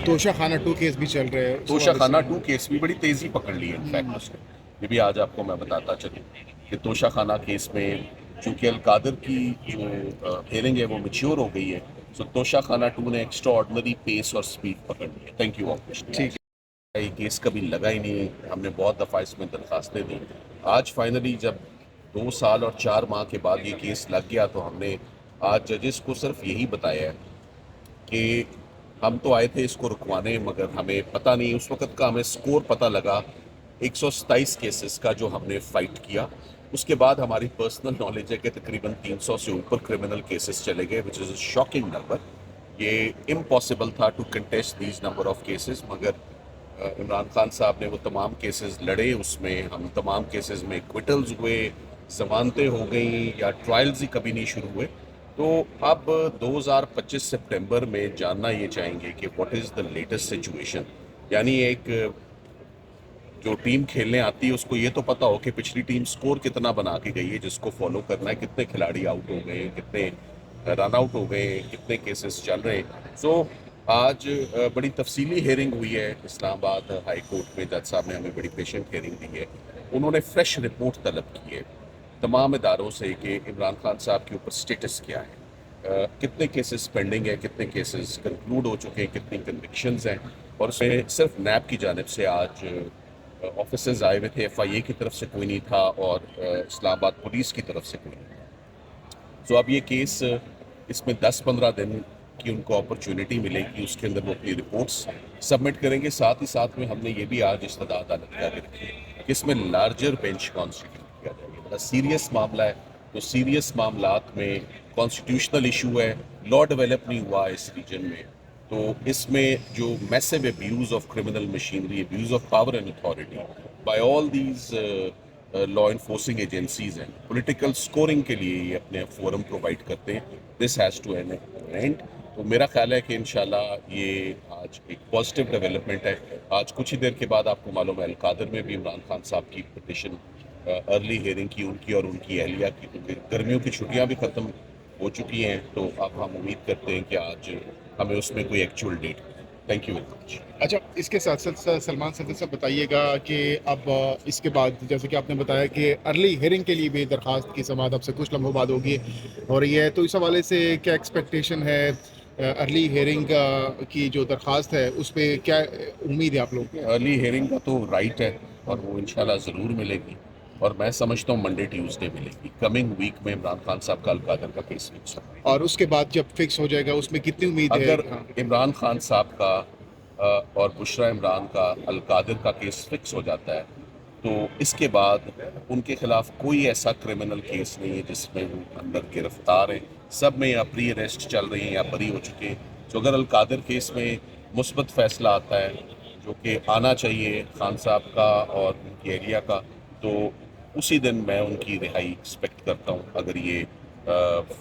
توشہ خانہ 2 کیس بھی چل رہے ہیں. توشہ خانہ 2 کیس بھی بڑی تیزی پکڑ لی ہے انفیکٹ اس نے. یہ بھی آج آپ کو میں بتاتا چلوں کہ توشہ خانہ کیس میں چونکہ القادر کی جو ہیئرنگ ہے وہ میچیور ہو گئی ہے، سو توشہ خانہ 2 نے ایکسٹرا آرڈنری پیس اور سپیڈ پکڑ لی ہے. Thank you all. ٹھیک یہ کیس کبھی لگا ہی نہیں، ہم نے بہت دفعہ اس میں درخواستیں دیں. آج فائنلی جب 2 سال اور 4 ماہ کے بعد یہ کیس لگ گیا تو ہم نے آج ججز کو صرف یہی بتایا ہے کہ ہم تو آئے تھے اس کو رکوانے، مگر ہمیں پتہ نہیں اس وقت کا ہمیں سکور پتہ لگا 127 کیسز کا جو ہم نے فائٹ کیا. اس کے بعد ہماری پرسنل نالج ہے کہ تقریباً 300 سے اوپر کرمنل کیسز چلے گئے which is a shocking number. یہ امپاسبل تھا to contest these number of cases, مگر عمران خان صاحب نے وہ تمام کیسز لڑے. اس میں ہم تمام کیسز میں کوئٹلز ہوئے، ضمانتیں ہو گئیں یا ٹرائلز ہی کبھی نہیں شروع ہوئے. تو اب 2025 سپٹمبر میں جاننا یہ چاہیں گے کہ what is the latest situation. یعنی ایک جو ٹیم کھیلنے آتی ہے اس کو یہ تو پتہ ہو کہ پچھلی ٹیم سکور کتنا بنا کے گئی ہے جس کو فالو کرنا ہے، کتنے کھلاڑی آؤٹ ہو گئے، کتنے رن آؤٹ ہو گئے، کتنے کیسز چل رہے ہیں. سو آج بڑی تفصیلی ہیئرنگ ہوئی ہے اسلام آباد ہائی کورٹ میں. جج صاحب نے ہمیں بڑی پیشنٹ ہیئرنگ دی ہے. انہوں نے فریش رپورٹ طلب کی ہے تمام اداروں سے کہ عمران خان صاحب کے اوپر سٹیٹس کیا ہے، کتنے کیسز پینڈنگ ہیں، کتنے کیسز کنکلوڈ ہو چکے ہیں، کتنی کنوکشنز ہیں. اور اس میں صرف نیب کی جانب سے آج آفیسرز آئے ہوئے تھے، ایف آئی اے کی طرف سے کوئی نہیں تھا اور اسلام آباد پولیس کی طرف سے کوئی نہیں تھا. سو اب یہ کیس اس میں 10-15 دن کی ان کو اپرچونٹی ملے گی، اس کے اندر وہ اپنی رپورٹس سبمٹ کریں گے. ساتھ ہی ساتھ میں ہم نے یہ بھی آج استدعا عدالت کے آگے رکھی ہے کہ اس میں لارجر بینچ کانسٹیٹیوٹ کیا جائے گا. بڑا سیریس معاملہ ہے، تو سیریس معاملات میں کانسٹیٹیوشنل ایشو ہے، لا ڈیولپ نہیں ہوا اس ریجن میں. تو اس میں جو misuse abuse of criminal machinery, abuse of power and authority by all these law enforcing agencies ہیں، پولیٹیکل سکورنگ کے لیے یہ اپنے فورم پرووائڈ کرتے ہیں. This has to end. تو میرا خیال ہے کہ انشاءاللہ یہ آج ایک پازیٹیو ڈیولپمنٹ ہے. آج کچھ ہی دیر کے بعد آپ کو معلوم ہے القادر میں بھی عمران خان صاحب کی پٹیشن ارلی ہیئرنگ کی، ان کی اور ان کی اہلیہ کی، کیونکہ گرمیوں کی چھٹیاں بھی ختم ہو چکی ہیں. تو اب ہم امید کرتے ہیں کہ آج ہمیں اس میں کوئی actual date. Thank you very much. اچھا، اس کے ساتھ ساتھ سلمان صدر صاحب بتائیے گا کہ اب اس کے بعد جیسے کہ آپ نے بتایا کہ ارلی ہیئرنگ کے لیے بھی درخواست کی سماعت اب سے کچھ لمحوں بعد ہوگی ہو رہی ہے، تو اس حوالے سے کیا ایکسپیکٹیشن ہے ارلی ہیئرنگ کی جو درخواست ہے اس پہ کیا امید ہے آپ لوگوں کو؟ ارلی ہیئرنگ کا تو رائٹ ہے اور وہ انشاءاللہ ضرور ملے گی، اور میں سمجھتا ہوں منڈے ٹیوزڈے ملے گی. کمنگ ویک میں عمران خان صاحب کا القادر کا کیس فکس ہوگا. اور اس کے بعد جب فکس ہو جائے گا اس میں کتنی امید ہے؟ اگر عمران خان صاحب کا اور بشرا عمران کا القادر کا کیس فکس ہو جاتا ہے تو اس کے بعد ان کے خلاف کوئی ایسا کرمنل کیس نہیں ہے جس میں وہ اندر گرفتار ہیں. سب میں یا پری اریسٹ چل رہی ہیں یا بری ہو چکے ہیں. تو اگر القادر کیس میں مثبت فیصلہ آتا ہے جو کہ آنا چاہیے خان صاحب کا اور ان کی اہلیہ کا، تو اسی دن میں ان کی رہائی ایکسپیکٹ کرتا ہوں. اگر یہ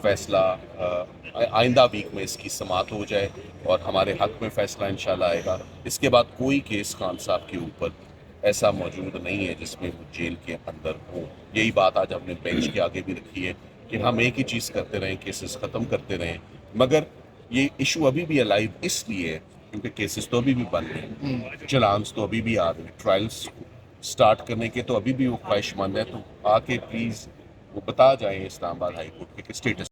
فیصلہ آئندہ ویک میں اس کی سماعت ہو جائے اور ہمارے حق میں فیصلہ انشاءاللہ آئے گا. اس کے بعد کوئی کیس خان صاحب کے اوپر ایسا موجود نہیں ہے جس میں وہ جیل کے اندر ہو. یہی بات آج ہم نے بینچ کے آگے بھی رکھی ہے کہ ہم ایک ہی چیز کرتے رہیں، کیسز ختم کرتے رہیں. مگر یہ ایشو ابھی بھی الائیو اس لیے ہے کیونکہ کیسز تو ابھی بھی بند ہیں، چلانس تو ابھی بھی آ رہے ہیں، ٹرائلز سٹارٹ کرنے کے تو ابھی بھی وہ خواہش مند ہے. تو آ کے پلیز وہ بتا جائیں اسلام آباد ہائی کورٹ کے اسٹیٹس